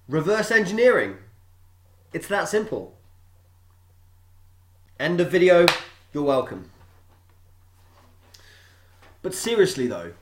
Reverse engineering. It's that simple. End of video. You're welcome. But seriously though,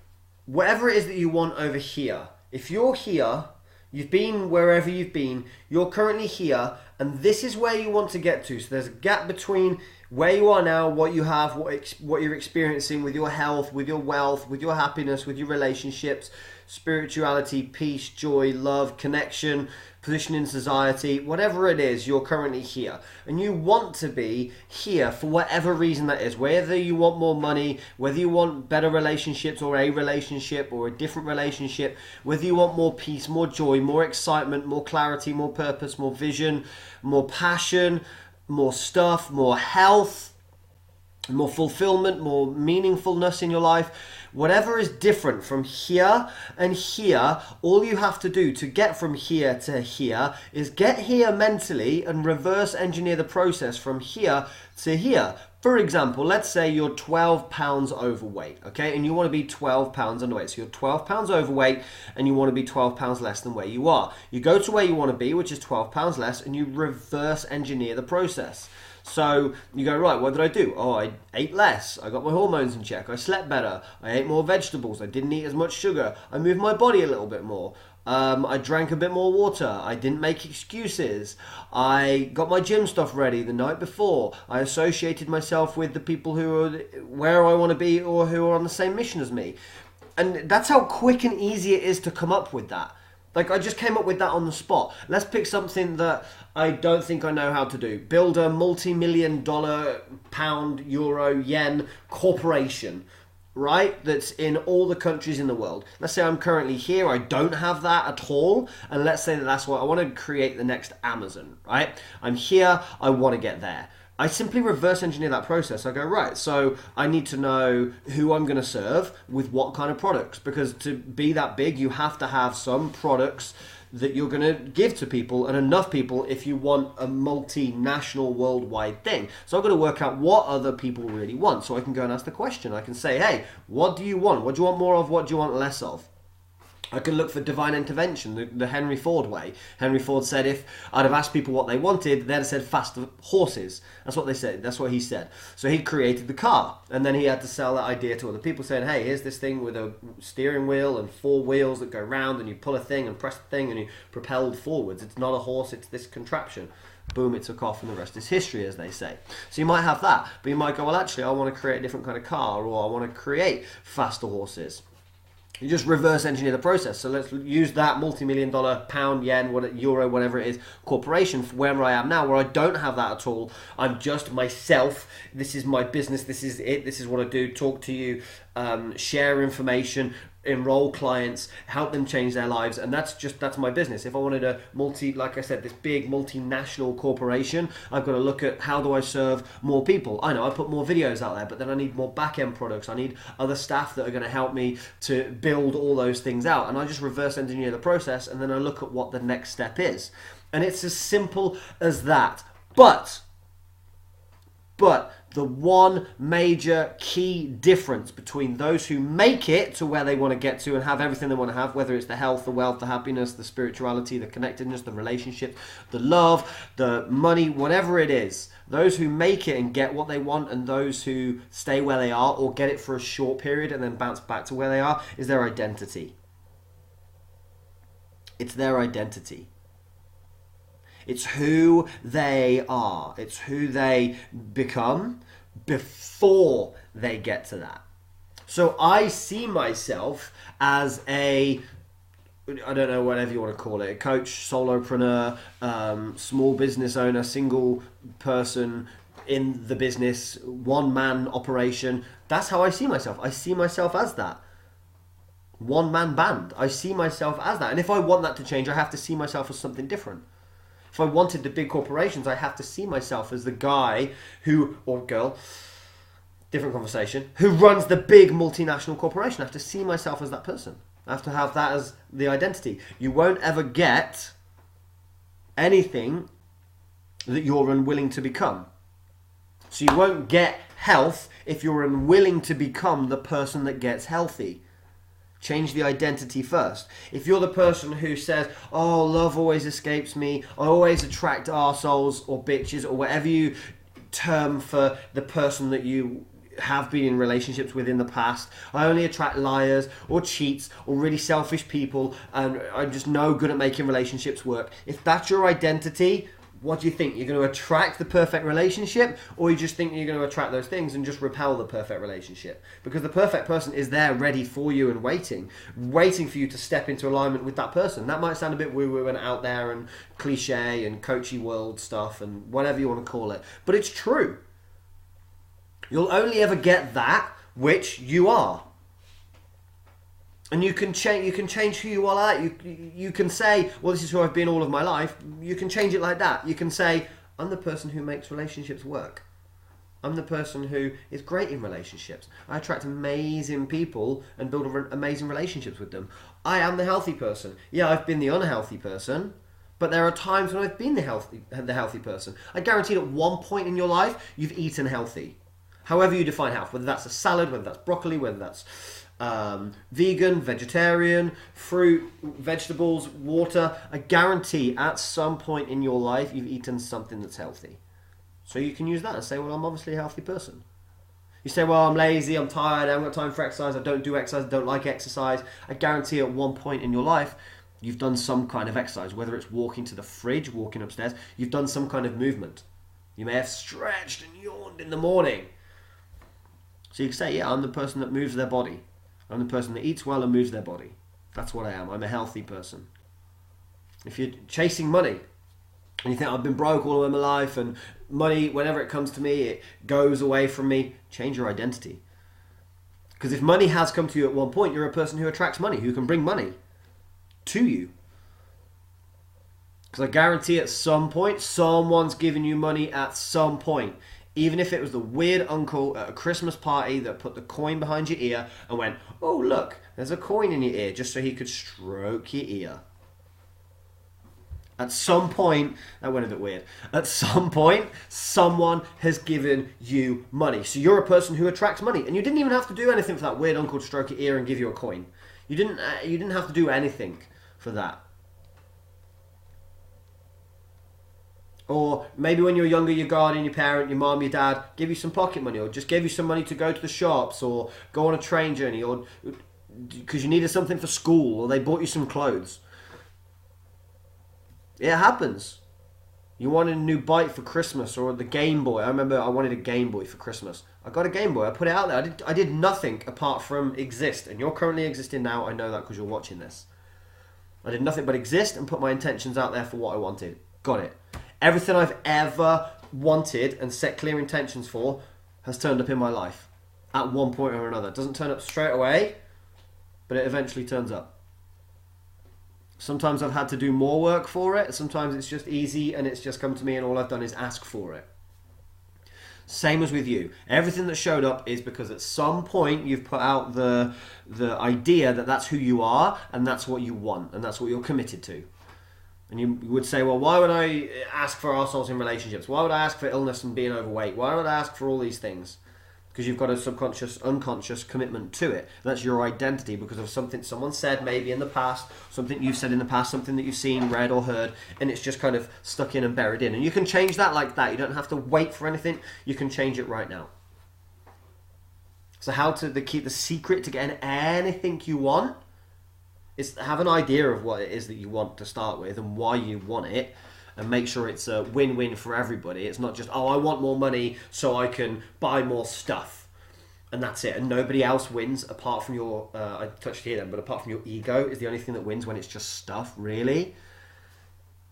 whatever it is that you want over here, if you're here, you've been wherever you've been, you're currently here, and this is where you want to get to. So there's a gap between where you are now, what you have, what you're experiencing with your health, with your wealth, with your happiness, with your relationships, spirituality, peace, joy, love, connection, position in society, whatever it is, you're currently here. And you want to be here for whatever reason that is. Whether you want more money, whether you want better relationships or a relationship or a different relationship, whether you want more peace, more joy, more excitement, more clarity, more purpose, more vision, more passion, more stuff, more health, more fulfillment, more meaningfulness in your life. Whatever is different from here and here, all you have to do to get from here to here is get here mentally and reverse engineer the process from here to here. For example, let's say you're 12 pounds overweight, okay? And you want to be 12 pounds underweight. So you're 12 pounds overweight and you want to be 12 pounds less than where you are. You go to where you want to be, which is 12 pounds less, and you reverse engineer the process. So you go, right, what did I do? Oh, I ate less. I got my hormones in check. I slept better. I ate more vegetables. I didn't eat as much sugar. I moved my body a little bit more. I drank a bit more water. I didn't make excuses. I got my gym stuff ready the night before. I associated myself with the people who are where I want to be or who are on the same mission as me. And that's how quick and easy it is to come up with that. Like, I just came up with that on the spot. Let's pick something that I don't think I know how to do. Build a multi-million-dollar, pound, euro, yen corporation, right? That's in all the countries in the world. Let's say I'm currently here. I don't have that at all. And let's say that that's what I want to create, the next Amazon, right? I'm here. I want to get there. I simply reverse engineer that process. I go, right, so I need to know who I'm going to serve with what kind of products. Because to be that big, you have to have some products that you're going to give to people, and enough people if you want a multinational worldwide thing. So I've got to work out what other people really want. So I can go and ask the question. I can say, hey, what do you want? What do you want more of? What do you want less of? I can look for divine intervention, the Henry Ford way. Henry Ford said if I'd have asked people what they wanted, they'd have said faster horses. That's what they said. That's what he said. So he created the car. And then he had to sell that idea to other people saying, hey, here's this thing with a steering wheel and 4 wheels that go round and you pull a thing and press the thing and you propelled forwards. It's not a horse, it's this contraption. Boom, it took off and the rest is history, as they say. So you might have that. But you might go, well, actually, I want to create a different kind of car, or I want to create faster horses. You just reverse engineer the process. So let's use that multi-million-dollar, pound, yen, euro, whatever it is, corporation for where I am now, where I don't have that at all. I'm just myself. This is my business. This is it. This is what I do. Talk to you, share information, enroll clients, help them change their lives, and that's my business. If I wanted a like I said, this big multinational corporation, I've got to look at how do I serve more people. I know I put more videos out there, but then I need more back-end products. I need other staff that are going to help me to build all those things out, and I just reverse engineer the process, and then I look at what the next step is, and it's as simple as that. But the one major key difference between those who make it to where they want to get to and have everything they want to have, whether it's the health, the wealth, the happiness, the spirituality, the connectedness, the relationship, the love, the money, whatever it is, those who make it and get what they want and those who stay where they are or get it for a short period and then bounce back to where they are, is their identity. It's their identity. It's who they are. It's who they become before they get to that. So I see myself as I don't know, whatever you want to call it, a coach, solopreneur, small business owner, single person in the business, one-man operation. That's how I see myself. I see myself as that. One-man band. I see myself as that. And if I want that to change, I have to see myself as something different. If I wanted the big corporations, I have to see myself as the guy who, or girl, different conversation, who runs the big multinational corporation. I have to see myself as that person. I have to have that as the identity. You won't ever get anything that you're unwilling to become. So you won't get health if you're unwilling to become the person that gets healthy. Change the identity first. If you're the person who says, oh, love always escapes me, I always attract arseholes or bitches or whatever you term for the person that you have been in relationships with in the past, I only attract liars or cheats or really selfish people, and I'm just no good at making relationships work. If that's your identity, what do you think? You're going to attract the perfect relationship, or you just think you're going to attract those things and just repel the perfect relationship? Because the perfect person is there ready for you and waiting for you to step into alignment with that person. That might sound a bit woo-woo and out there and cliche and coachy world stuff and whatever you want to call it, but it's true. You'll only ever get that which you are. And you can change who you are like. You can say, well, this is who I've been all of my life. You can change it like that. You can say, I'm the person who makes relationships work. I'm the person who is great in relationships. I attract amazing people and build amazing relationships with them. I am the healthy person. Yeah, I've been the unhealthy person, but there are times when I've been the healthy person. I guarantee at one point in your life, you've eaten healthy. However you define health, whether that's a salad, whether that's broccoli, whether that's vegan, vegetarian, fruit, vegetables, water. I guarantee at some point in your life you've eaten something that's healthy. So you can use that and say, well, I'm obviously a healthy person. You say, well, I'm lazy, I'm tired, I haven't got time for exercise, I don't do exercise, I don't like exercise. I guarantee at one point in your life you've done some kind of exercise, whether it's walking to the fridge, walking upstairs, you've done some kind of movement. You may have stretched and yawned in the morning. So you can say, yeah, I'm the person that moves their body. I'm the person that eats well and moves their body. That's what I am. I'm a healthy person. If you're chasing money and you think I've been broke all of my life and money, whenever it comes to me, it goes away from me, change your identity. Because if money has come to you at one point, you're a person who attracts money, who can bring money to you. Because I guarantee at some point, someone's giving you money at some point. Even if it was the weird uncle at a Christmas party that put the coin behind your ear and went, oh, look, there's a coin in your ear, just so he could stroke your ear. At some point, that went a bit weird. At some point, someone has given you money. So you're a person who attracts money. And you didn't even have to do anything for that weird uncle to stroke your ear and give you a coin. You didn't have to do anything for that. Or maybe when you were younger, your guardian, your parent, your mom, your dad give you some pocket money, or just gave you some money to go to the shops or go on a train journey, or because you needed something for school, or they bought you some clothes. It happens. You wanted a new bike for Christmas, or the Game Boy. I remember I wanted a Game Boy for Christmas. I got a Game Boy. I put it out there. I did nothing apart from exist. And you're currently existing now. I know that because you're watching this. I did nothing but exist and put my intentions out there for what I wanted. Got it. Everything I've ever wanted and set clear intentions for has turned up in my life at one point or another. It doesn't turn up straight away, but it eventually turns up. Sometimes I've had to do more work for it. Sometimes it's just easy and it's just come to me and all I've done is ask for it. Same as with you. Everything that showed up is because at some point you've put out the idea that that's who you are and that's what you want and that's what you're committed to. And you would say, well, why would I ask for arseholes in relationships? Why would I ask for illness and being overweight? Why would I ask for all these things? Because you've got a subconscious, unconscious commitment to it. That's your identity because of something someone said maybe in the past, something you've said in the past, something that you've seen, read or heard, and it's just kind of stuck in and buried in. And you can change that like that. You don't have to wait for anything. You can change it right now. So how to keep the secret to getting anything you want is have an idea of what it is that you want to start with and why you want it, and make sure it's a win-win for everybody. It's not just, oh, I want more money so I can buy more stuff, and that's it, and nobody else wins apart from your, I touched here then, but apart from your ego is the only thing that wins when it's just stuff, really.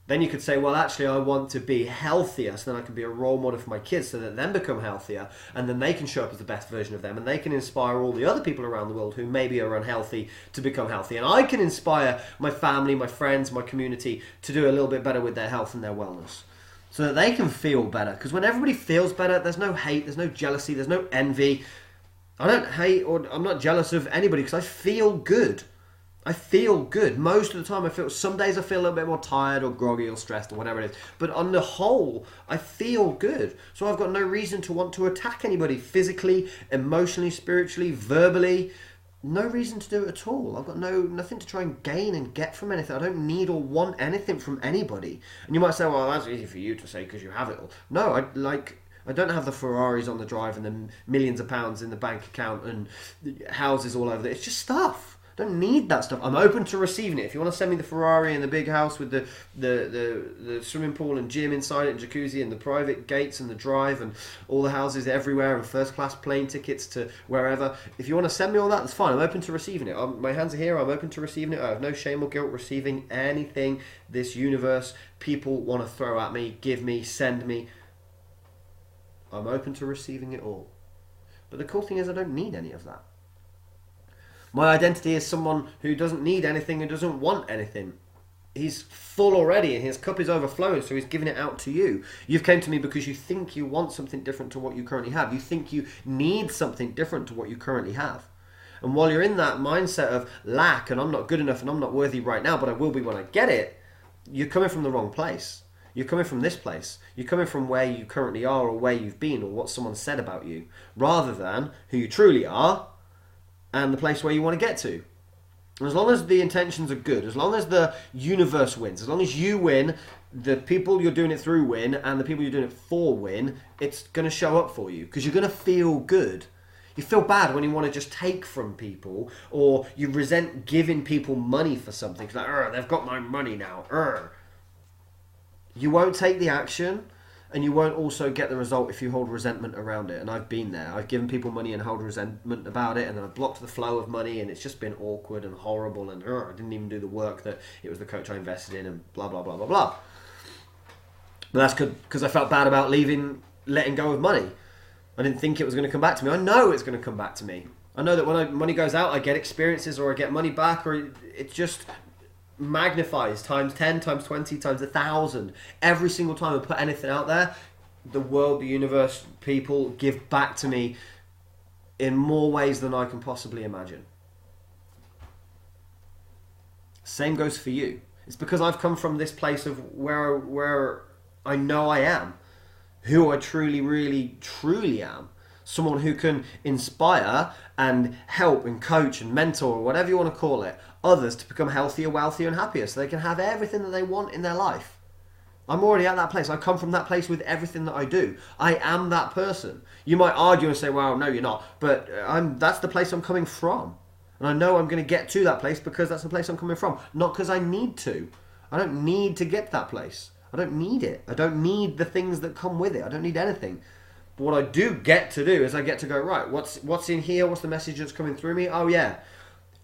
Then you could say, well, actually, I want to be healthier so then I can be a role model for my kids so that them become healthier and then they can show up as the best version of them and they can inspire all the other people around the world who maybe are unhealthy to become healthy. And I can inspire my family, my friends, my community to do a little bit better with their health and their wellness so that they can feel better. Because when everybody feels better, there's no hate, there's no jealousy, there's no envy. I don't hate or I'm not jealous of anybody because I feel good. I feel good. Most of the time some days I feel a little bit more tired or groggy or stressed or whatever it is. But on the whole, I feel good. So I've got no reason to want to attack anybody physically, emotionally, spiritually, verbally. no reason to do it at all. I've got nothing to try and gain and get from anything. I don't need or want anything from anybody. And you might say, well, that's easy for you to say because you have it all. No, I don't have the Ferraris on the drive and the millions of pounds in the bank account and houses all over there. It's just stuff. I don't need that stuff. I'm open to receiving it. If you want to send me the Ferrari and the big house with the swimming pool and gym inside it and jacuzzi and the private gates and the drive and all the houses everywhere and first class plane tickets to wherever, if you want to send me all that, that's fine. I'm open to receiving it. My hands are here. I'm open to receiving it. I have no shame or guilt receiving anything this universe people want to throw at me, give me, send me. I'm open to receiving it all. But the cool thing is I don't need any of that. My identity is someone who doesn't need anything and doesn't want anything. He's full already and his cup is overflowing, so he's giving it out to you. You've came to me because you think you want something different to what you currently have. You think you need something different to what you currently have. And while you're in that mindset of lack and I'm not good enough and I'm not worthy right now, but I will be when I get it, you're coming from the wrong place. You're coming from this place. You're coming from where you currently are or where you've been or what someone said about you, rather than who you truly are and the place where you want to get to. And as long as the intentions are good, as long as the universe wins, as long as you win, the people you're doing it through win, and the people you're doing it for win, it's going to show up for you because you're going to feel good. You feel bad when you want to just take from people, or you resent giving people money for something. It's like, they've got my money now. You won't take the action, and you won't also get the result if you hold resentment around it. And I've been there. I've given people money and held resentment about it, and then I've blocked the flow of money, and it's just been awkward and horrible, and I didn't even do the work that it was the coach I invested in, and blah, blah, blah, blah, blah. But that's good because I felt bad about letting go of money. I didn't think it was going to come back to me. I know it's going to come back to me. I know that when money goes out, I get experiences, or I get money back, or it just magnifies times 10, times 20, times 1,000. Every single time I put anything out there, the world, the universe, people give back to me in more ways than I can possibly imagine. Same goes for you. It's because I've come from this place of where I know I am, who I truly, really, truly am. Someone who can inspire and help and coach and mentor, or whatever you want to call it, others to become healthier, wealthier and happier so they can have everything that they want in their life. I'm already at that place. I come from that place with everything that I do. I am that person. You might argue and say, well, no, you're not. But that's the place I'm coming from. And I know I'm going to get to that place because that's the place I'm coming from. Not because I need to. I don't need to get to that place. I don't need it. I don't need the things that come with it. I don't need anything. But what I do get to do is I get to go, right, what's in here? What's the message that's coming through me? Oh, yeah.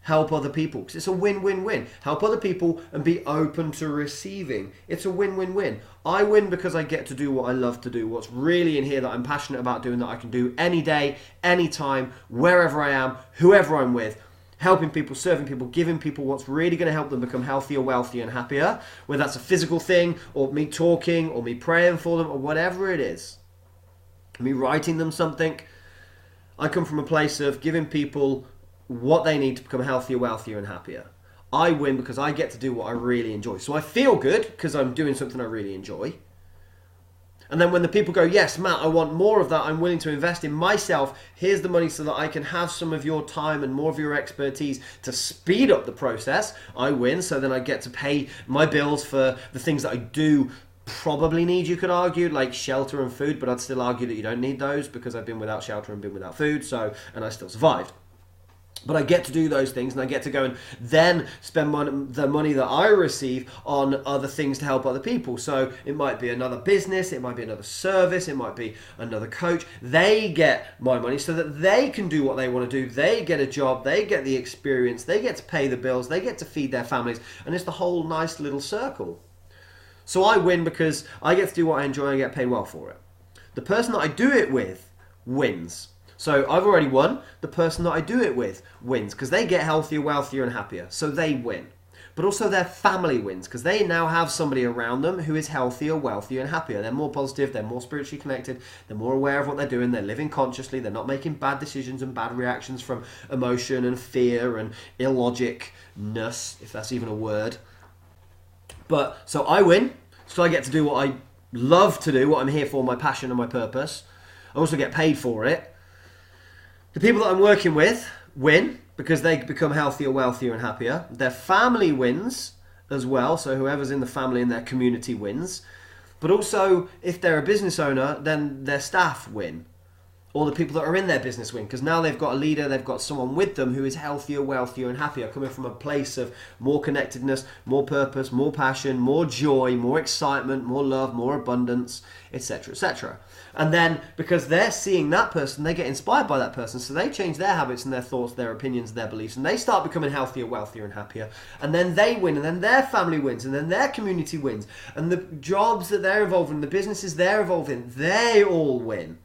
Help other people. Because it's a win-win-win. Help other people and be open to receiving. It's a win-win-win. I win because I get to do what I love to do. What's really in here that I'm passionate about doing, that I can do any day, any time, wherever I am, whoever I'm with. Helping people, serving people, giving people what's really going to help them become healthier, wealthier and happier. Whether that's a physical thing, or me talking, or me praying for them, or whatever it is. Me writing them something. I come from a place of giving people what they need to become healthier, wealthier and happier. I win because I get to do what I really enjoy. So I feel good because I'm doing something I really enjoy. And then when the people go, yes, Matt, I want more of that, I'm willing to invest in myself, here's the money so that I can have some of your time and more of your expertise to speed up the process, I win. So then I get to pay my bills for the things that I do probably need, you could argue, like shelter and food, but I'd still argue that you don't need those because I've been without shelter and been without food, and I still survived. But I get to do those things, and I get to go and then spend the money that I receive on other things to help other people. So it might be another business, it might be another service, it might be another coach. They get my money so that they can do what they want to do. They get a job, they get the experience, they get to pay the bills, they get to feed their families, and it's the whole nice little circle. So I win because I get to do what I enjoy and I get paid well for it. The person that I do it with wins. So I've already won. The person that I do it with wins because they get healthier, wealthier and happier. So they win. But also their family wins because they now have somebody around them who is healthier, wealthier and happier. They're more positive, they're more spiritually connected, they're more aware of what they're doing, they're living consciously, they're not making bad decisions and bad reactions from emotion and fear and illogicness, if that's even a word. But so I win, so I get to do what I love to do, what I'm here for, my passion and my purpose. I also get paid for it. The people that I'm working with win because they become healthier, wealthier, and happier. Their family wins as well, so whoever's in the family and their community wins. But also, if they're a business owner, then their staff win. Or the people that are in their business win, because now they've got a leader, they've got someone with them who is healthier, wealthier, and happier, coming from a place of more connectedness, more purpose, more passion, more joy, more excitement, more love, more abundance, etc., etc. And then, because they're seeing that person, they get inspired by that person, so they change their habits and their thoughts, their opinions, their beliefs, and they start becoming healthier, wealthier, and happier. And then they win, and then their family wins, and then their community wins. And the jobs that they're involved in, the businesses they're involved in, they all win.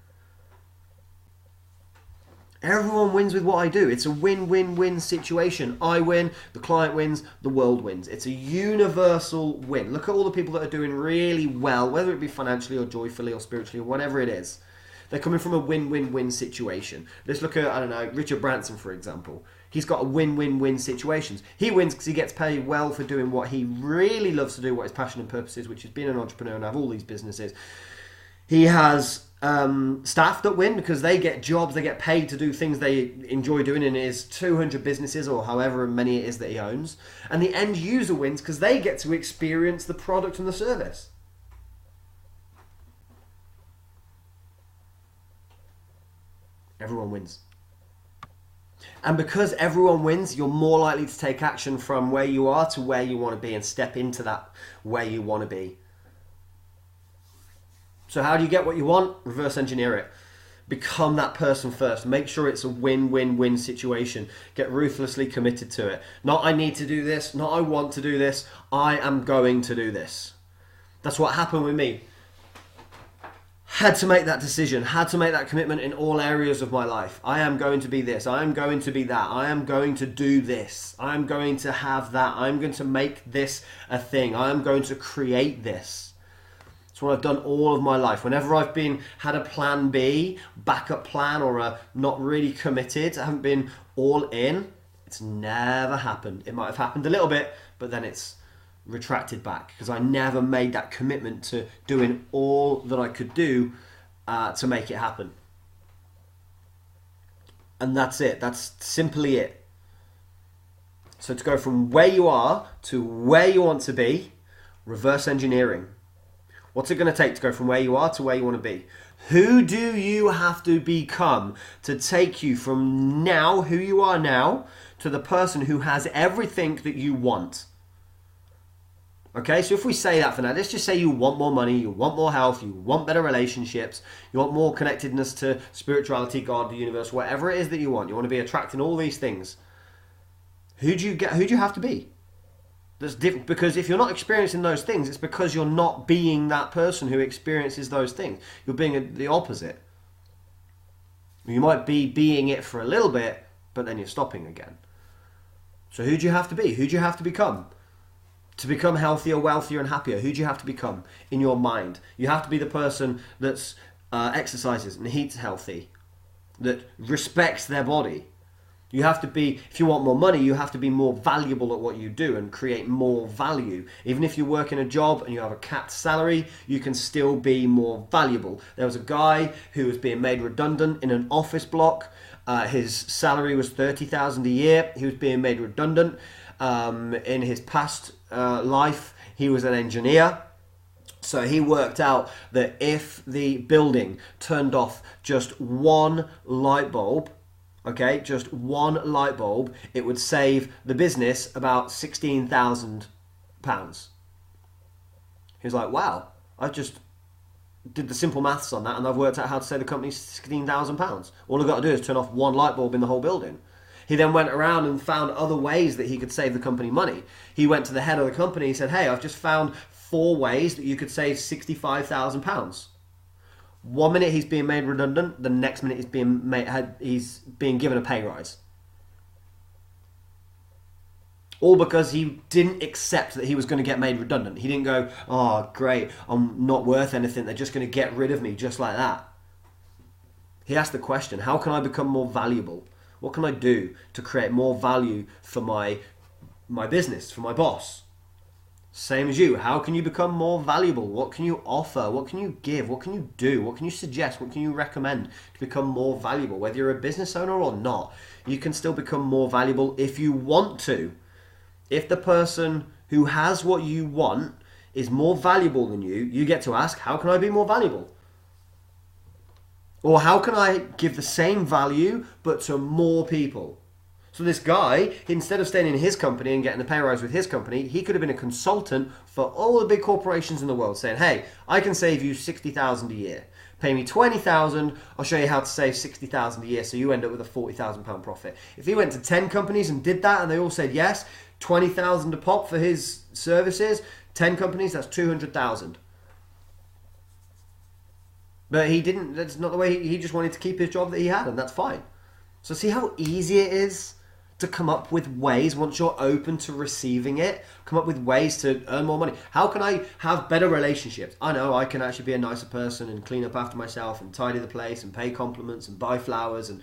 Everyone wins with what I do. It's a win-win-win situation. I win, the client wins, the world wins. It's a universal win. Look at all the people that are doing really well, whether it be financially or joyfully or spiritually or whatever it is. They're coming from a win-win-win situation. Let's look at, I don't know, Richard Branson, for example. He's got a win-win-win situations. He wins because he gets paid well for doing what he really loves to do, what his passion and purpose is, which is being an entrepreneur and have all these businesses. He has staff that win because they get jobs, they get paid to do things they enjoy doing in his 200 businesses or however many it is that he owns. And the end user wins because they get to experience the product and the service. Everyone wins. And because everyone wins, you're more likely to take action from where you are to where you want to be and step into that where you want to be. So how do you get what you want? Reverse engineer it. Become that person first. Make sure it's a win-win-win situation. Get ruthlessly committed to it. Not I need to do this, not I want to do this, I am going to do this. That's what happened with me. Had to make that decision, had to make that commitment in all areas of my life. I am going to be this, I am going to be that, I am going to do this, I am going to have that, I am going to make this a thing, I am going to create this. It's what I've done all of my life. Whenever I've had a plan B, backup plan, or a not really committed, I haven't been all in, it's never happened. It might have happened a little bit, but then it's retracted back because I never made that commitment to doing all that I could do to make it happen. And that's it. That's simply it. So to go from where you are to where you want to be, reverse engineering. What's it going to take to go from where you are to where you want to be? Who do you have to become to take you from now, who you are now, to the person who has everything that you want? Okay, so if we say that for now, let's just say you want more money, you want more health, you want better relationships, you want more connectedness to spirituality, God, the universe, whatever it is that you want. You want to be attracting all these things. Who do you have to be? That's different, because if you're not experiencing those things, it's because you're not being that person who experiences those things. You're being the opposite. You might be being it for a little bit, but then you're stopping again. So who do you have to be? Who do you have to become? To become healthier, wealthier, and happier, who do you have to become in your mind? You have to be the person that exercises and eats healthy, that respects their body. You have to be, if you want more money, you have to be more valuable at what you do and create more value. Even if you work in a job and you have a capped salary, you can still be more valuable. There was a guy who was being made redundant in an office block. His salary was $30,000 a year. He was being made redundant. In his past life, he was an engineer. So he worked out that if the building turned off just one light bulb, okay, just one light bulb, it would save the business about £16,000. He was like, wow, I just did the simple maths on that and I've worked out how to save the company £16,000. All I've got to do is turn off one light bulb in the whole building. He then went around and found other ways that he could save the company money. He went to the head of the company and said, hey, I've just found 4 ways that you could save £65,000. 1 minute he's being made redundant, the next minute he's being given a pay rise. All because he didn't accept that he was going to get made redundant. He didn't go, oh great, I'm not worth anything, they're just going to get rid of me just like that. He asked the question, how can I become more valuable? What can I do to create more value for my business, for my boss? Same as you. How can you become more valuable? What can you offer? What can you give? What can you do? What can you suggest? What can you recommend to become more valuable? Whether you're a business owner or not, you can still become more valuable if you want to. If the person who has what you want is more valuable than you get to ask, how can I be more valuable? Or how can I give the same value but to more people? So this guy, instead of staying in his company and getting a pay rise with his company, he could have been a consultant for all the big corporations in the world saying, hey, I can save you $60,000 a year. Pay me $20,000, I'll show you how to save $60,000 a year so you end up with a £40,000 profit. If he went to 10 companies and did that and they all said yes, $20,000 a pop for his services, 10 companies, that's $200,000. But he didn't, that's not the way, he just wanted to keep his job that he had, and that's fine. So see how easy it is to come up with ways, once you're open to receiving it, come up with ways to earn more money. How can I have better relationships? I know I can actually be a nicer person and clean up after myself and tidy the place and pay compliments and buy flowers and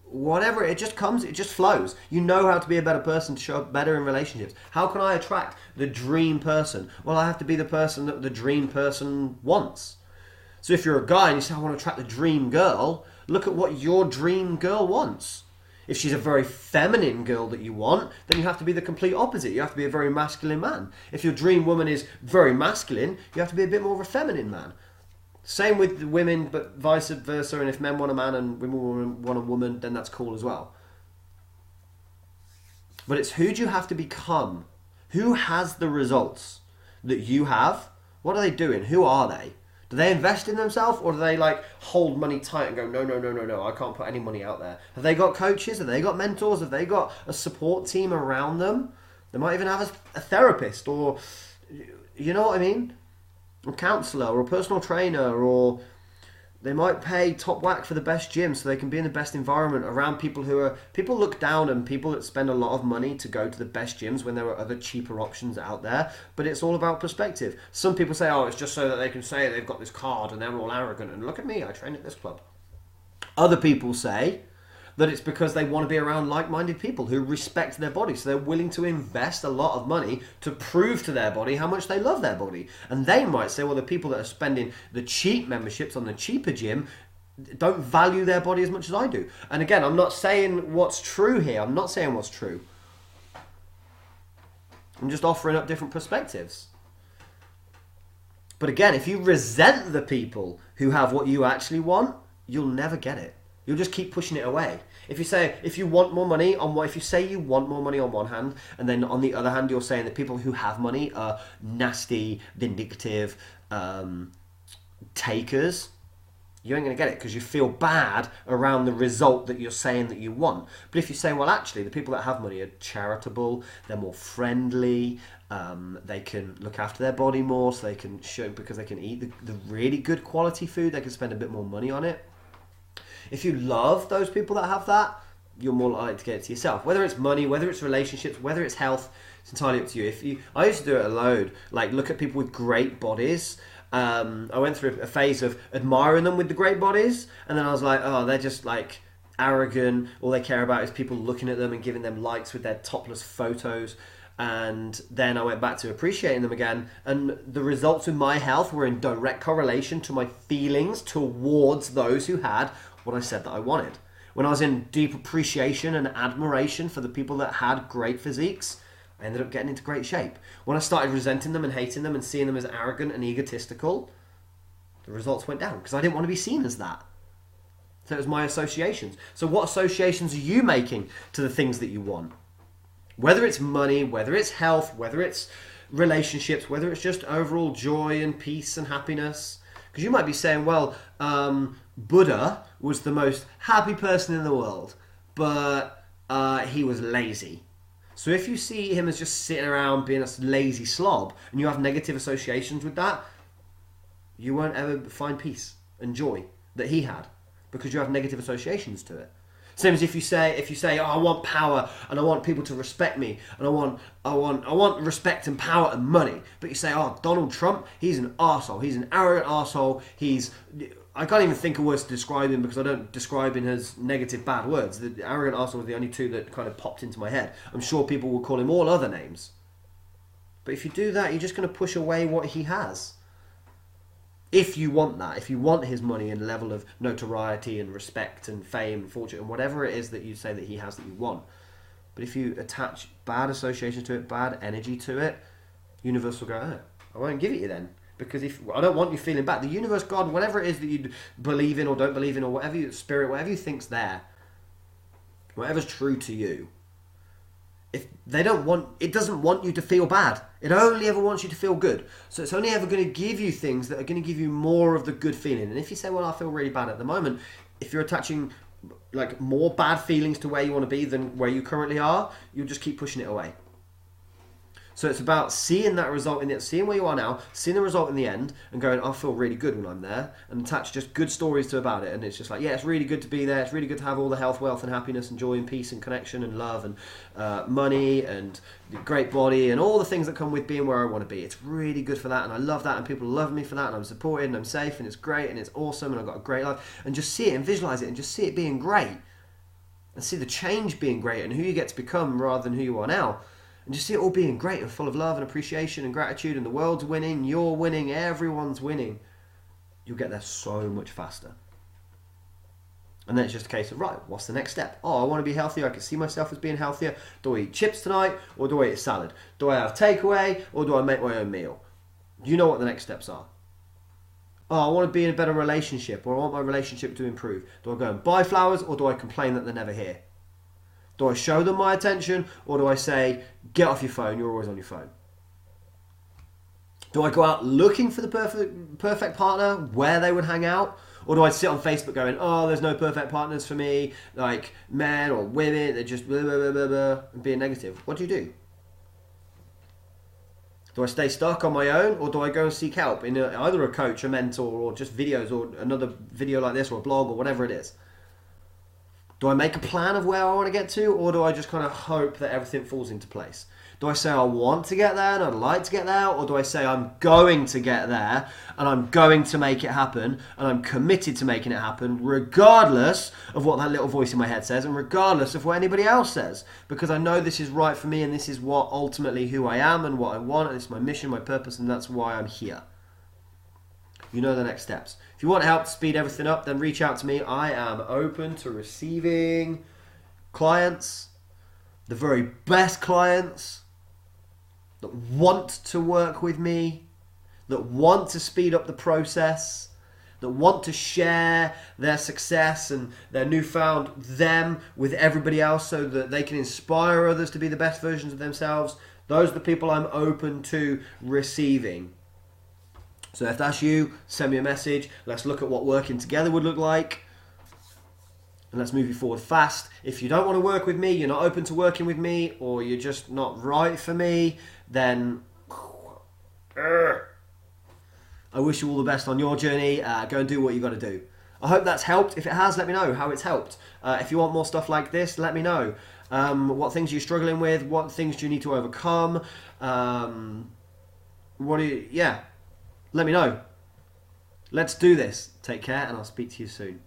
whatever. It just comes, it just flows. You know how to be a better person to show up better in relationships. How can I attract the dream person? Well, I have to be the person that the dream person wants. So if you're a guy and you say, I want to attract the dream girl, look at what your dream girl wants. If she's a very feminine girl that you want, then you have to be the complete opposite. You have to be a very masculine man. If your dream woman is very masculine, you have to be a bit more of a feminine man. Same with women, but vice versa. And if men want a man and women want a woman, then that's cool as well. But it's who do you have to become? Who has the results that you have? What are they doing? Who are they? Do they invest in themselves, or do they like hold money tight and go, no, I can't put any money out there? Have they got coaches? Have they got mentors? Have they got a support team around them? They might even have a therapist, or, you know what I mean? A counsellor, or a personal trainer, or they might pay top whack for the best gym so they can be in the best environment around people people look down on people that spend a lot of money to go to the best gyms when there are other cheaper options out there. But it's all about perspective. Some people say, oh, it's just so that they can say they've got this card and they're all arrogant and look at me, I train at this club. Other people say that it's because they want to be around like-minded people who respect their body, so they're willing to invest a lot of money to prove to their body how much they love their body. And they might say, well, the people that are spending the cheap memberships on the cheaper gym don't value their body as much as I do. And again, I'm not saying what's true here. I'm not saying what's true. I'm just offering up different perspectives. But again, if you resent the people who have what you actually want, you'll never get it. You'll just keep pushing it away. If you say, if you want more money if you say you want more money on one hand, and then on the other hand, you're saying that people who have money are nasty, vindictive, takers, you ain't going to get it because you feel bad around the result that you're saying that you want. But if you say, well, actually, the people that have money are charitable, they're more friendly, they can look after their body more, so they can show, because they can eat the really good quality food, they can spend a bit more money on it. If you love those people that have that, you're more likely to get it to yourself. Whether it's money, whether it's relationships, whether it's health, it's entirely up to you. I used to do it a load, like look at people with great bodies. I went through a phase of admiring them with the great bodies, and then I was like, oh, they're just like arrogant. All they care about is people looking at them and giving them likes with their topless photos. And then I went back to appreciating them again, and the results with my health were in direct correlation to my feelings towards those who had what I said that I wanted. When I was in deep appreciation and admiration for the people that had great physiques, I ended up getting into great shape. When I started resenting them and hating them and seeing them as arrogant and egotistical, the results went down because I didn't want to be seen as that. So it was my associations. So what associations are you making to the things that you want? Whether it's money, whether it's health, whether it's relationships, whether it's just overall joy and peace and happiness. Because you might be saying, well, Buddha was the most happy person in the world, but he was lazy. So if you see him as just sitting around being a lazy slob, and you have negative associations with that, you won't ever find peace and joy that he had, because you have negative associations to it. Same as if you say, oh, I want power and I want people to respect me and I want respect and power and money. But you say, oh, Donald Trump, he's an arsehole. He's an arrogant arsehole. I can't even think of words to describe him because I don't describe him as negative, bad words. The arrogant arsehole was the only two that kind of popped into my head. I'm sure people will call him all other names. But if you do that, you're just going to push away what he has. If you want that, if you want his money and level of notoriety and respect and fame and fortune and whatever it is that you say that he has that you want. But if you attach bad associations to it, bad energy to it, universe will go, oh, I won't give it you then. Because if I don't want you feeling bad. The universe, God, whatever it is that you believe in or don't believe in, or whatever you, spirit, whatever you think's there, whatever's true to you, if they don't want, it doesn't want you to feel bad. It only ever wants you to feel good. So it's only ever going to give you things that are going to give you more of the good feeling. And if you say, well, I feel really bad at the moment, if you're attaching like more bad feelings to where you want to be than where you currently are, you'll just keep pushing it away. So it's about seeing that result in it, seeing where you are now, seeing the result in the end, and going, I feel really good when I'm there, and attach just good stories to about it. And it's just like, yeah, it's really good to be there. It's really good to have all the health, wealth, and happiness, and joy, and peace, and connection, and love, and money, and a great body, and all the things that come with being where I want to be. It's really good for that, and I love that, and people love me for that, and I'm supported, and I'm safe, and it's great, and it's awesome, and I've got a great life. And just see it and visualize it, and just see it being great, and see the change being great, and who you get to become rather than who you are now. And just see it all being great and full of love and appreciation and gratitude, and the world's winning, you're winning, everyone's winning. You'll get there so much faster. And then it's just a case of, right, what's the next step? Oh, I want to be healthier. I can see myself as being healthier. Do I eat chips tonight, or do I eat a salad? Do I have takeaway, or do I make my own meal? You know what the next steps are. Oh, I want to be in a better relationship, or I want my relationship to improve. Do I go and buy flowers, or do I complain that they're never here? Do I show them my attention, or do I say, get off your phone, you're always on your phone? Do I go out looking for the perfect partner, where they would hang out? Or do I sit on Facebook going, oh, there's no perfect partners for me, like men or women, they're just blah, blah, blah, blah, blah, and being negative? What do you do? Do I stay stuck on my own, or do I go and seek help in either a coach, a mentor, or just videos, or another video like this, or a blog, or whatever it is? Do I make a plan of where I want to get to, or do I just kind of hope that everything falls into place? Do I say I want to get there and I'd like to get there, or do I say I'm going to get there and I'm going to make it happen and I'm committed to making it happen regardless of what that little voice in my head says and regardless of what anybody else says, because I know this is right for me and this is what ultimately who I am and what I want, and it's my mission, my purpose, and that's why I'm here. You know the next steps. If you want help to speed everything up, then reach out to me. I am open to receiving clients, the very best clients that want to work with me, that want to speed up the process, that want to share their success and their newfound them with everybody else so that they can inspire others to be the best versions of themselves. Those are the people I'm open to receiving. So if that's you, send me a message. Let's look at what working together would look like. And let's move you forward fast. If you don't want to work with me, you're not open to working with me, or you're just not right for me, then I wish you all the best on your journey. Go and do what you got to do. I hope that's helped. If it has, let me know how it's helped. If you want more stuff like this, let me know. What things you're struggling with, what things do you need to overcome. Let me know. Let's do this. Take care, and I'll speak to you soon.